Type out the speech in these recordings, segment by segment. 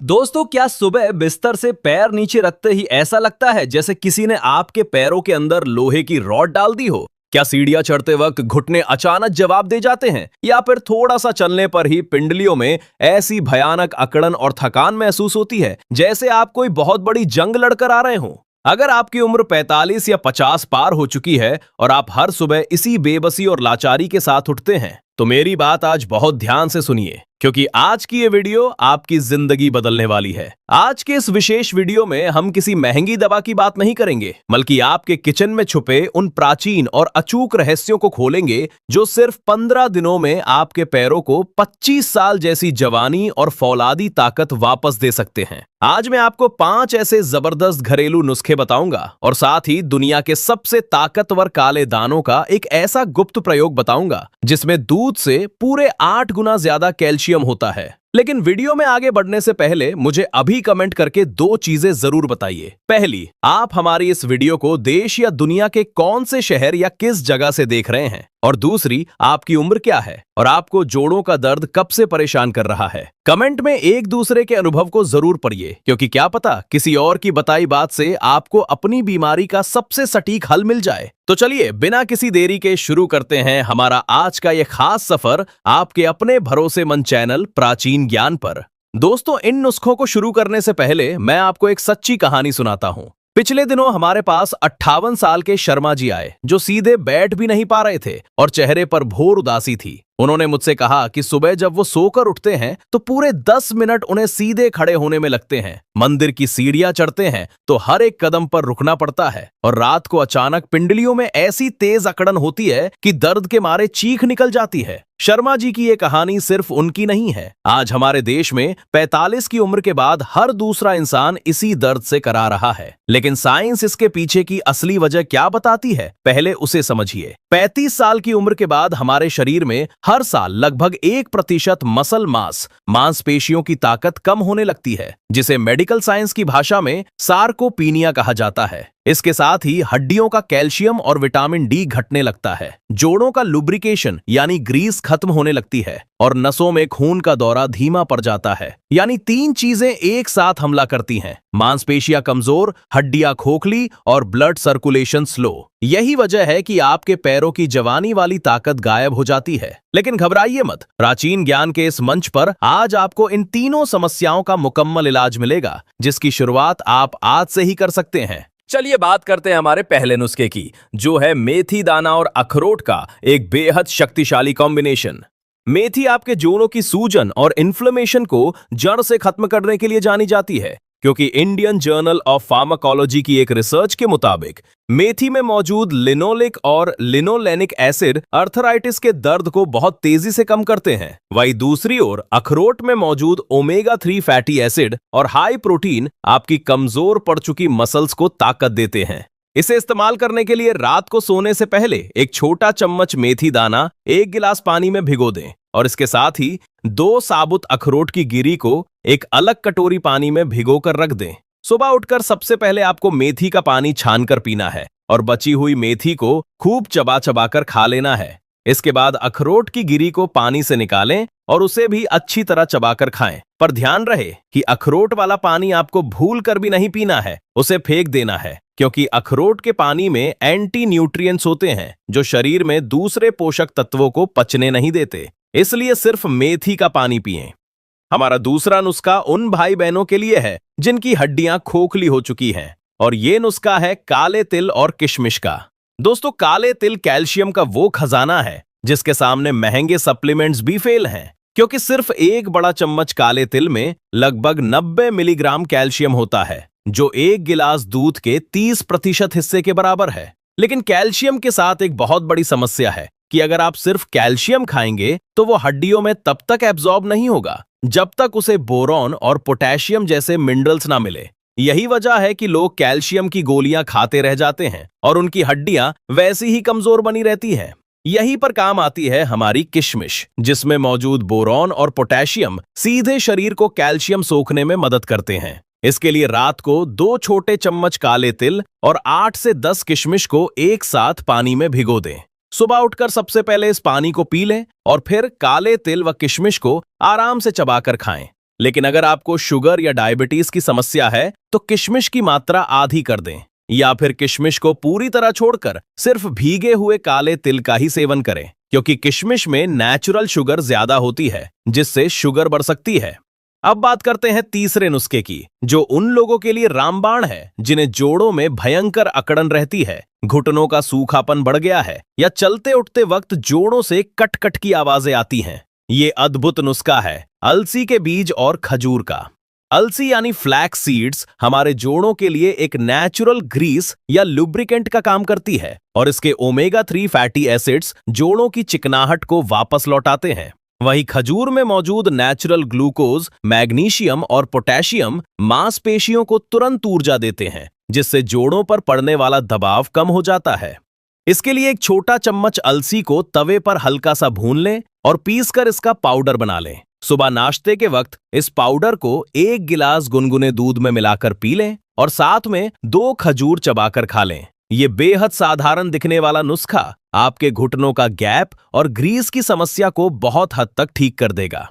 दोस्तों, क्या सुबह बिस्तर से पैर नीचे रखते ही ऐसा लगता है जैसे किसी ने आपके पैरों के अंदर लोहे की रॉड डाल दी हो? क्या सीढ़ियां चढ़ते वक्त घुटने अचानक जवाब दे जाते हैं, या फिर थोड़ा सा चलने पर ही पिंडलियों में ऐसी भयानक अकड़न और थकान महसूस होती है जैसे आप कोई बहुत बड़ी जंग लड़कर आ रहे हो? अगर आपकी उम्र 45 या 50 पार हो चुकी है और आप हर सुबह इसी बेबसी और लाचारी के साथ उठते हैं, तो मेरी बात आज बहुत ध्यान से सुनिए, क्योंकि आज की ये वीडियो आपकी जिंदगी बदलने वाली है। आज के इस विशेष वीडियो में हम किसी महंगी दवा की बात नहीं करेंगे, बल्कि आपके किचन में छुपे उन प्राचीन और अचूक रहस्यों को खोलेंगे जो सिर्फ 15 दिनों में आपके पैरों को 25 साल जैसी जवानी और फौलादी ताकत वापस दे सकते हैं। आज मैं आपको 5 ऐसे जबरदस्त घरेलू नुस्खे बताऊंगा और साथ ही दुनिया के सबसे ताकतवर काले दानों का एक ऐसा गुप्त प्रयोग बताऊंगा जिसमें दूध से पूरे 8 गुना ज्यादा कैल्शियम होता है। लेकिन वीडियो में आगे बढ़ने से पहले मुझे अभी कमेंट करके 2 चीजें जरूर बताइए। पहली, आप हमारी इस वीडियो को देश या दुनिया के कौन से शहर या किस जगह से देख रहे हैं, और दूसरी, आपकी उम्र क्या है और आपको जोड़ों का दर्द कब से परेशान कर रहा है। कमेंट में एक दूसरे के अनुभव को जरूर पढ़िए, क्योंकि क्या पता किसी और की बताई बात से आपको अपनी बीमारी का सबसे सटीक हल मिल जाए। तो चलिए बिना किसी देरी के शुरू करते हैं हमारा आज का ये खास सफर आपके अपने भरोसेमंद चैनल प्राचीन ज्ञान पर। दोस्तों, इन नुस्खों को शुरू करने से पहले मैं आपको एक सच्ची कहानी सुनाता हूं। पिछले दिनों हमारे पास 58 साल के शर्मा जी आए, जो सीधे बैठ भी नहीं पा रहे थे और चेहरे पर घोर उदासी थी। उन्होंने मुझसे कहा कि सुबह जब वो सोकर उठते हैं तो पूरे 10 मिनट उन्हें सीधे खड़े होने में लगते हैं। मंदिर की सीढ़ियां चढ़ते हैं तो हर एक कदम पर रुकना पड़ता है, और रात को अचानक पिंडलियों में ऐसी तेज अकड़न होती है कि दर्द के मारे चीख निकल जाती है। शर्मा जी की ये कहानी सिर्फ उनकी नहीं है। आज हमारे देश में 45 की उम्र के बाद हर दूसरा इंसान इसी दर्द से करा रहा है। लेकिन साइंस इसके पीछे की असली वजह क्या बताती है, पहले उसे समझिए। 35 साल की उम्र के बाद हमारे शरीर में हर साल लगभग 1% मसल मास, मांसपेशियों की ताकत कम होने लगती है, जिसे मेडिकल साइंस की भाषा में सार्कोपीनिया कहा जाता है। इसके साथ ही हड्डियों का कैल्शियम और विटामिन डी घटने लगता है, जोड़ों का लुब्रिकेशन यानी ग्रीस खत्म होने लगती है, और नसों में खून का दौरा धीमा पड़ जाता है। यानी 3 चीजें एक साथ हमला करती हैं: मांसपेशियां कमजोर, हड्डियां खोखली और ब्लड सर्कुलेशन स्लो। यही वजह है कि आपके पैरों की जवानी वाली ताकत गायब हो जाती है। लेकिन घबराइए मत, प्राचीन ज्ञान के इस मंच पर आज आपको इन तीनों समस्याओं का मुकम्मल इलाज मिलेगा, जिसकी शुरुआत आप आज से ही कर सकते हैं। चलिए बात करते हैं हमारे पहले नुस्खे की, जो है मेथी दाना और अखरोट का एक बेहद शक्तिशाली कॉम्बिनेशन। मेथी आपके जोड़ों की सूजन और इन्फ्लेमेशन को जड़ से खत्म करने के लिए जानी जाती है, क्योंकि इंडियन जर्नल ऑफ फार्माकोलॉजी की एक रिसर्च के मुताबिक मेथी में मौजूद लिनोलिक और लिनोलेनिक एसिड अर्थराइटिस के दर्द को बहुत तेजी से कम करते हैं। वहीं दूसरी ओर अखरोट में मौजूद ओमेगा 3 फैटी एसिड और हाई प्रोटीन आपकी कमजोर पड़ चुकी मसल्स को ताकत देते हैं। इसे इस्तेमाल करने के लिए रात को सोने से पहले एक छोटा चम्मच मेथी दाना 1 गिलास पानी में भिगो दें, और इसके साथ ही 2 साबुत अखरोट की गिरी को एक अलग कटोरी पानी में भिगोकर रख दें। सुबह उठकर सबसे पहले आपको मेथी का पानी छानकर पीना है और बची हुई मेथी को खूब चबा चबाकर खा लेना है। इसके बाद अखरोट की गिरी को पानी से निकालें और उसे भी अच्छी तरह चबाकर खाएं। पर ध्यान रहे कि अखरोट वाला पानी आपको भूल कर भी नहीं पीना है, उसे फेंक देना है, क्योंकि अखरोट के पानी में एंटी न्यूट्रिएंट्स होते हैं जो शरीर में दूसरे पोषक तत्वों को पचने नहीं देते। इसलिए सिर्फ मेथी का पानी पिएं। हमारा दूसरा नुस्खा उन भाई बहनों के लिए है जिनकी हड्डियां खोखली हो चुकी हैं, और ये नुस्खा है काले तिल और किशमिश का। दोस्तों, काले तिल कैल्शियम का वो खजाना है जिसके सामने महंगे सप्लीमेंट्स भी फेल हैं, क्योंकि सिर्फ 1 बड़ा चम्मच काले तिल में लगभग 90 मिलीग्राम कैल्शियम होता है, जो 1 गिलास दूध के 30% हिस्से के बराबर है। लेकिन कैल्शियम के साथ एक बहुत बड़ी समस्या है कि अगर आप सिर्फ कैल्शियम खाएंगे तो वो हड्डियों में तब तक एब्जॉर्ब नहीं होगा जब तक उसे बोरॉन और पोटेशियम जैसे मिनरल्स ना मिले। यही वजह है कि लोग कैल्शियम की गोलियां खाते रह जाते हैं और उनकी हड्डियां वैसी ही कमजोर बनी रहती हैं। यहीं पर काम आती है हमारी किशमिश, जिसमें मौजूद बोरॉन और पोटेशियम सीधे शरीर को कैल्शियम सोखने में मदद करते हैं। इसके लिए रात को 2 छोटे चम्मच काले तिल और 8 से 10 किशमिश को एक साथ पानी में भिगो दें। सुबह उठकर सबसे पहले इस पानी को पी लें और फिर काले तिल व किशमिश को आराम से चबाकर खाएं। लेकिन अगर आपको शुगर या डायबिटीज की समस्या है तो किशमिश की मात्रा आधी कर दें, या फिर किशमिश को पूरी तरह छोड़कर सिर्फ भीगे हुए काले तिल का ही सेवन करें, क्योंकि किशमिश में नेचुरल शुगर ज्यादा होती है जिससे शुगर बढ़ सकती है। अब बात करते हैं तीसरे नुस्खे की, जो उन लोगों के लिए रामबाण है जिन्हें जोड़ों में भयंकर अकड़न रहती है, घुटनों का सूखापन बढ़ गया है, या चलते उठते वक्त जोड़ों से कट कट की आवाजें आती हैं। ये अद्भुत नुस्खा है अलसी के बीज और खजूर का। अलसी यानी फ्लैक्स सीड्स हमारे जोड़ों के लिए एक नेचुरल ग्रीस या लुब्रिकेंट का काम करती है, और इसके ओमेगा 3 फैटी एसिड्स जोड़ों की चिकनाहट को वापस लौटाते हैं। वहीं खजूर में मौजूद नेचुरल ग्लूकोज, मैग्नीशियम और पोटेशियम मांसपेशियों को तुरंत ऊर्जा देते हैं, जिससे जोड़ों पर पड़ने वाला दबाव कम हो जाता है। इसके लिए एक छोटा चम्मच अलसी को तवे पर हल्का सा भून लें और पीसकर इसका पाउडर बना लें। सुबह नाश्ते के वक्त इस पाउडर को 1 गिलास गुनगुने दूध में मिलाकर पी लें और साथ में 2 खजूर चबाकर खा लें। ये बेहद साधारण दिखने वाला नुस्खा आपके घुटनों का गैप और ग्रीस की समस्या को बहुत हद तक ठीक कर देगा।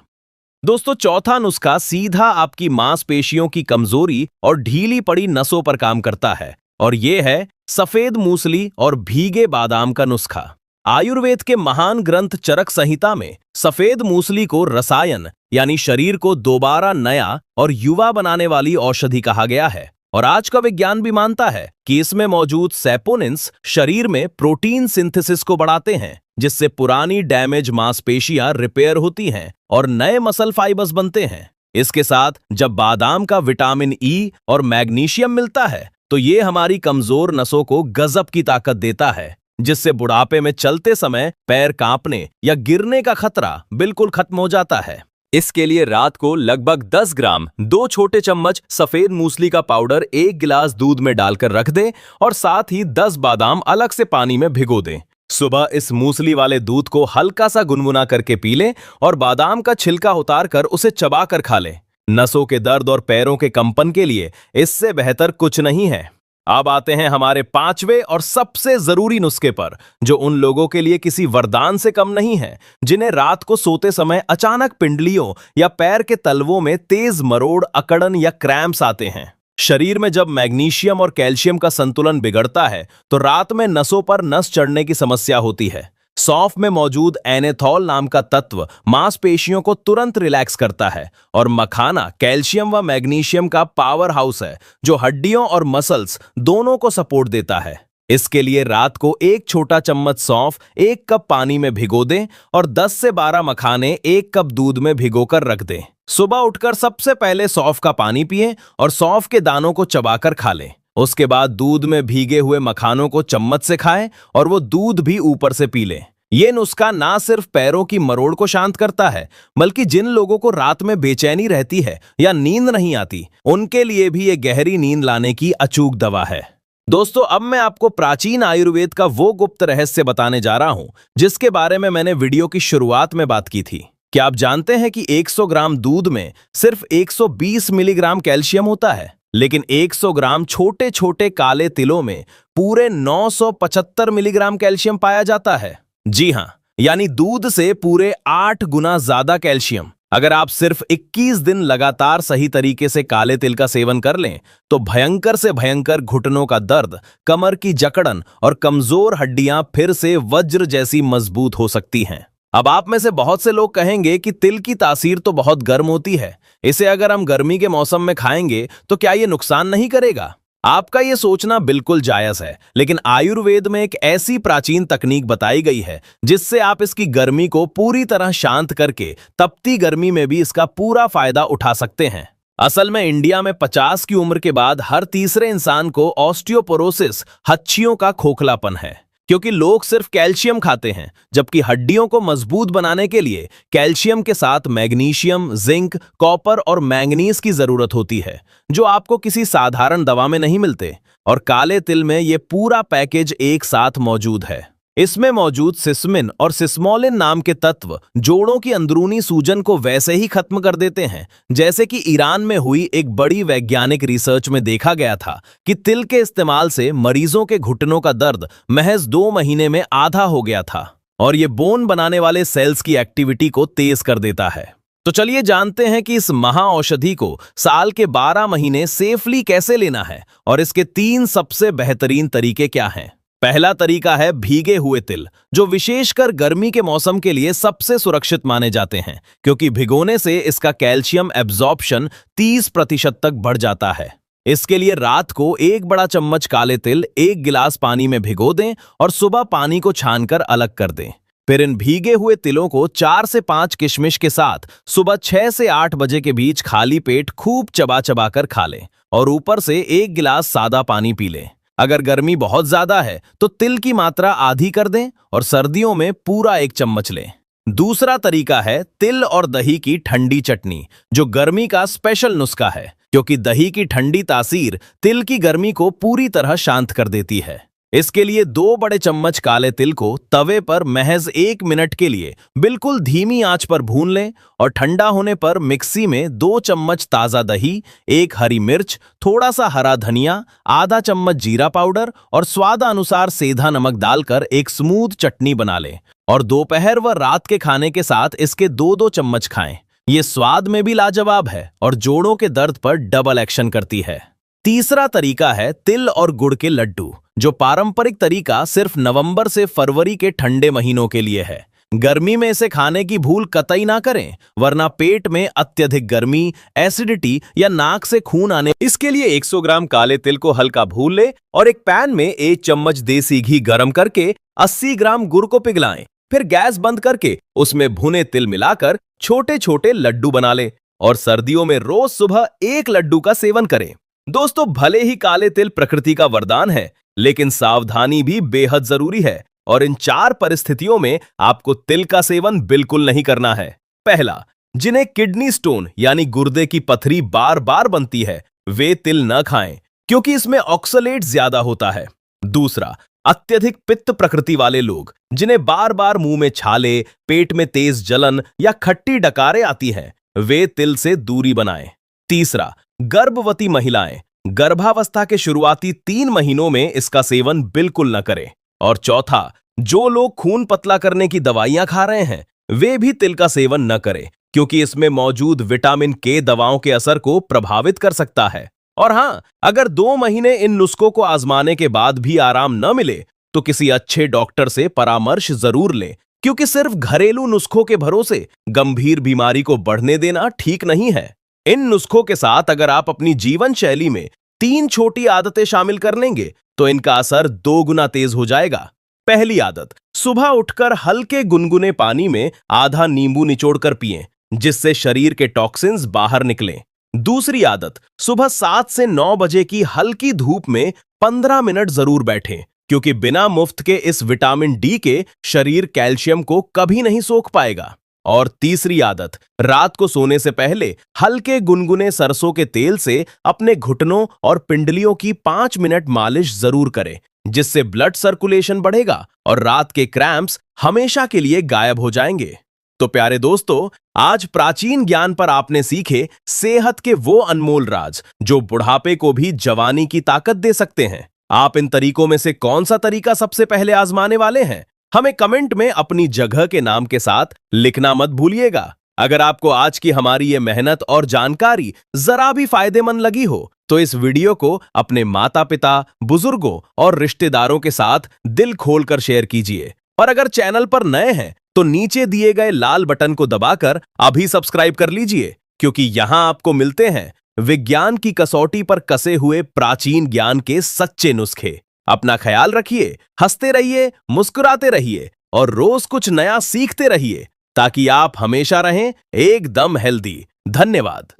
दोस्तों, चौथा नुस्खा सीधा आपकी मांसपेशियों की कमजोरी और ढीली पड़ी नसों पर काम करता है, और ये है सफेद मूसली और भीगे बादाम का नुस्खा। आयुर्वेद के महान ग्रंथ चरक संहिता में सफेद मूसली को रसायन यानी शरीर को दोबारा नया और युवा बनाने वाली औषधि कहा गया है, और आज का विज्ञान भी मानता है कि इसमें मौजूद सैपोनिन्स शरीर में प्रोटीन सिंथेसिस को बढ़ाते हैं, जिससे पुरानी डैमेज मांसपेशियां रिपेयर होती हैं और नए मसल फाइबर्स बनते हैं। इसके साथ जब बादाम का विटामिन ई और मैग्नीशियम मिलता है तो ये हमारी कमजोर नसों को गजब की ताकत देता है, जिससे बुढ़ापे में चलते समय पैर कांपने या गिरने का खतरा बिल्कुल खत्म हो जाता है। इसके लिए रात को लगभग 10 ग्राम 2 छोटे चम्मच सफेद मूसली का पाउडर 1 गिलास दूध में डालकर रख दें और साथ ही 10 बादाम अलग से पानी में भिगो दें। सुबह इस मूसली वाले दूध को हल्का सा गुनगुना करके पी लें और बादाम का छिलका उतारकर उसे चबाकर खा लें। नसों के दर्द और पैरों के कंपन के लिए इससे बेहतर कुछ नहीं है। अब आते हैं हमारे 5वें और सबसे जरूरी नुस्खे पर, जो उन लोगों के लिए किसी वरदान से कम नहीं है जिन्हें रात को सोते समय अचानक पिंडलियों या पैर के तलवों में तेज मरोड़, अकड़न या क्रैम्प्स आते हैं। शरीर में जब मैग्नीशियम और कैल्शियम का संतुलन बिगड़ता है तो रात में नसों पर नस चढ़ने की समस्या होती है। सौंफ में मौजूद एनेथॉल नाम का तत्व मांसपेशियों को तुरंत रिलैक्स करता है, और मखाना कैल्शियम व मैग्नीशियम का पावर हाउस है जो हड्डियों और मसल्स दोनों को सपोर्ट देता है। इसके लिए रात को 1 छोटा चम्मच सौंफ 1 कप पानी में भिगो दें और 10 से 12 मखाने 1 कप दूध में भिगोकर रख दें। सुबह उठकर सबसे पहले सौंफ का पानी पिएं और सौंफ के दानों को चबाकर खा लें। उसके बाद दूध में भीगे हुए मखानों को चम्मच से खाएं और वो दूध भी ऊपर से पी लें। ये नुस्खा ना सिर्फ पैरों की मरोड़ को शांत करता है, बल्कि जिन लोगों को रात में बेचैनी रहती है या नींद नहीं आती, उनके लिए भी ये गहरी नींद लाने की अचूक दवा है। दोस्तों, अब मैं आपको प्राचीन आयुर्वेद का वो गुप्त रहस्य बताने जा रहा हूं जिसके बारे में मैंने वीडियो की शुरुआत में बात की थी। क्या आप जानते हैं कि 100 ग्राम दूध में सिर्फ 120 मिलीग्राम कैल्शियम होता है, लेकिन 100 ग्राम छोटे छोटे काले तिलों में पूरे 975 मिलीग्राम कैल्शियम पाया जाता है। जी हां, यानी दूध से पूरे 8 गुना ज्यादा कैल्शियम। अगर आप सिर्फ 21 दिन लगातार सही तरीके से काले तिल का सेवन कर लें तो भयंकर से भयंकर घुटनों का दर्द, कमर की जकड़न और कमजोर हड्डियां फिर से वज्र जैसी मजबूत हो सकती हैं। अब आप में से बहुत से लोग कहेंगे कि तिल की तासीर तो बहुत गर्म होती है, इसे अगर हम गर्मी के मौसम में खाएंगे तो क्या ये नुकसान नहीं करेगा? आपका ये सोचना बिल्कुल जायज है, लेकिन आयुर्वेद में एक ऐसी प्राचीन तकनीक बताई गई है जिससे आप इसकी गर्मी को पूरी तरह शांत करके तपती गर्मी में भी इसका पूरा फायदा उठा सकते हैं। असल में इंडिया में 50 की उम्र के बाद हर तीसरे इंसान को ऑस्टियोपोरोसिस, हड्डियों का खोखलापन है, क्योंकि लोग सिर्फ कैल्शियम खाते हैं, जबकि हड्डियों को मजबूत बनाने के लिए कैल्शियम के साथ मैग्नीशियम, जिंक, कॉपर और मैंगनीज की जरूरत होती है, जो आपको किसी साधारण दवा में नहीं मिलते। और काले तिल में ये पूरा पैकेज एक साथ मौजूद है। इसमें मौजूद सिस्मिन और सिस्मोलिन नाम के तत्व जोड़ों की अंदरूनी सूजन को वैसे ही खत्म कर देते हैं जैसे कि ईरान में हुई एक बड़ी वैज्ञानिक रिसर्च में देखा गया था कि तिल के इस्तेमाल से मरीजों के घुटनों का दर्द महज 2 महीने में आधा हो गया था, और ये बोन बनाने वाले सेल्स की एक्टिविटी को तेज कर देता है। तो चलिए जानते हैं कि इस महा औषधि को साल के 12 महीने सेफली कैसे लेना है और इसके 3 सबसे बेहतरीन तरीके क्या हैं। पहला तरीका है भीगे हुए तिल, जो विशेषकर गर्मी के मौसम के लिए सबसे सुरक्षित माने जाते हैं, क्योंकि भिगोने से इसका कैल्शियम एब्जॉर्प्शन 30% तक बढ़ जाता है। इसके लिए रात को 1 बड़ा चम्मच काले तिल 1 गिलास पानी में भिगो दें और सुबह पानी को छानकर अलग कर दें। फिर इन भीगे हुए तिलों को 4 से 5 किशमिश के साथ सुबह 6 से 8 बजे के बीच खाली पेट खूब चबा चबा कर खा लें और ऊपर से 1 गिलास सादा पानी पी लें। अगर गर्मी बहुत ज्यादा है तो तिल की मात्रा आधी कर दें और सर्दियों में पूरा 1 चम्मच लें। दूसरा तरीका है तिल और दही की ठंडी चटनी, जो गर्मी का स्पेशल नुस्खा है, क्योंकि दही की ठंडी तासीर तिल की गर्मी को पूरी तरह शांत कर देती है। इसके लिए 2 बड़े चम्मच काले तिल को तवे पर महज 1 मिनट के लिए बिल्कुल धीमी आंच पर भून लें और ठंडा होने पर मिक्सी में 2 चम्मच ताजा दही, 1 हरी मिर्च, थोड़ा सा हरा धनिया, आधा चम्मच जीरा पाउडर और स्वादानुसार सेंधा नमक डालकर एक स्मूथ चटनी बना लें और दोपहर व रात के खाने के साथ इसके 2-2 चम्मच खाएं। ये स्वाद में भी लाजवाब है और जोड़ों के दर्द पर डबल एक्शन करती है। तीसरा तरीका है तिल और गुड़ के लड्डू, जो पारंपरिक तरीका सिर्फ नवंबर से फरवरी के ठंडे महीनों के लिए है। गर्मी में इसे खाने की भूल कतई ना करें, वरना पेट में अत्यधिक गर्मी, एसिडिटी या नाक से खून आने। इसके लिए 100 ग्राम काले तिल को हल्का भून लें और एक पैन में 1 चम्मच देसी घी गर्म करके 80 ग्राम गुड़ को पिघलाएं। फिर गैस बंद करके उसमें भुने तिल मिलाकर छोटे छोटे लड्डू बना लें और सर्दियों में रोज सुबह 1 लड्डू का सेवन करें। दोस्तों, भले ही काले तिल प्रकृति का वरदान है, लेकिन सावधानी भी बेहद जरूरी है और इन 4 परिस्थितियों में आपको तिल का सेवन बिल्कुल नहीं करना है। पहला, जिन्हें किडनी स्टोन यानी गुर्दे की पथरी बार बार बनती है, वे तिल न खाएं, क्योंकि इसमें ऑक्सलेट ज्यादा होता है। दूसरा, अत्यधिक पित्त प्रकृति वाले लोग, जिन्हें बार बार मुंह में छाले, पेट में तेज जलन या खट्टी डकारें आती हैं, वे तिल से दूरी बनाएं। तीसरा, गर्भवती महिलाएं, गर्भावस्था के शुरुआती 3 महीनों में इसका सेवन बिल्कुल न करें। और चौथा, जो लोग खून पतला करने की दवाइयां खा रहे हैं, वे भी तिल का सेवन न करें, क्योंकि इसमें मौजूद विटामिन के दवाओं के असर को प्रभावित कर सकता है। और हां, अगर 2 महीने इन नुस्खों को आजमाने के बाद भी आराम न मिले तो किसी अच्छे डॉक्टर से परामर्श जरूर लें, क्योंकि सिर्फ घरेलू नुस्खों के भरोसे गंभीर बीमारी को बढ़ने देना ठीक नहीं है। इन नुस्खों के साथ अगर आप अपनी जीवन शैली में 3 छोटी आदतें शामिल कर लेंगे तो इनका असर 2 गुना तेज हो जाएगा। पहली आदत, सुबह उठकर हल्के गुनगुने पानी में आधा नींबू निचोड़कर पिएं, जिससे शरीर के टॉक्सिन्स बाहर निकलें। दूसरी आदत, सुबह 7 से 9 बजे की हल्की धूप में 15 मिनट जरूर बैठें, क्योंकि बिना मुफ्त के इस विटामिन डी के शरीर कैल्शियम को कभी नहीं सोख पाएगा। और तीसरी आदत, रात को सोने से पहले हल्के गुनगुने सरसों के तेल से अपने घुटनों और पिंडलियों की 5 मिनट मालिश जरूर करें, जिससे ब्लड सर्कुलेशन बढ़ेगा और रात के क्रैम्प्स हमेशा के लिए गायब हो जाएंगे। तो प्यारे दोस्तों, आज प्राचीन ज्ञान पर आपने सीखे सेहत के वो अनमोल राज जो बुढ़ापे को भी जवानी की ताकत दे सकते हैं। आप इन तरीकों में से कौन सा तरीका सबसे पहले आजमाने वाले हैं? हमें कमेंट में अपनी जगह के नाम के साथ लिखना मत भूलिएगा। अगर आपको आज की हमारी ये मेहनत और जानकारी जरा भी फायदेमंद लगी हो तो इस वीडियो को अपने माता पिता, बुजुर्गों और रिश्तेदारों के साथ दिल खोलकर शेयर कीजिए। और अगर चैनल पर नए हैं तो नीचे दिए गए लाल बटन को दबाकर अभी सब्सक्राइब कर लीजिए, क्योंकि यहां आपको मिलते हैं विज्ञान की कसौटी पर कसे हुए प्राचीन ज्ञान के सच्चे नुस्खे। अपना ख्याल रखिए, हंसते रहिए, मुस्कुराते रहिए और रोज कुछ नया सीखते रहिए, ताकि आप हमेशा रहें एकदम हेल्दी। धन्यवाद।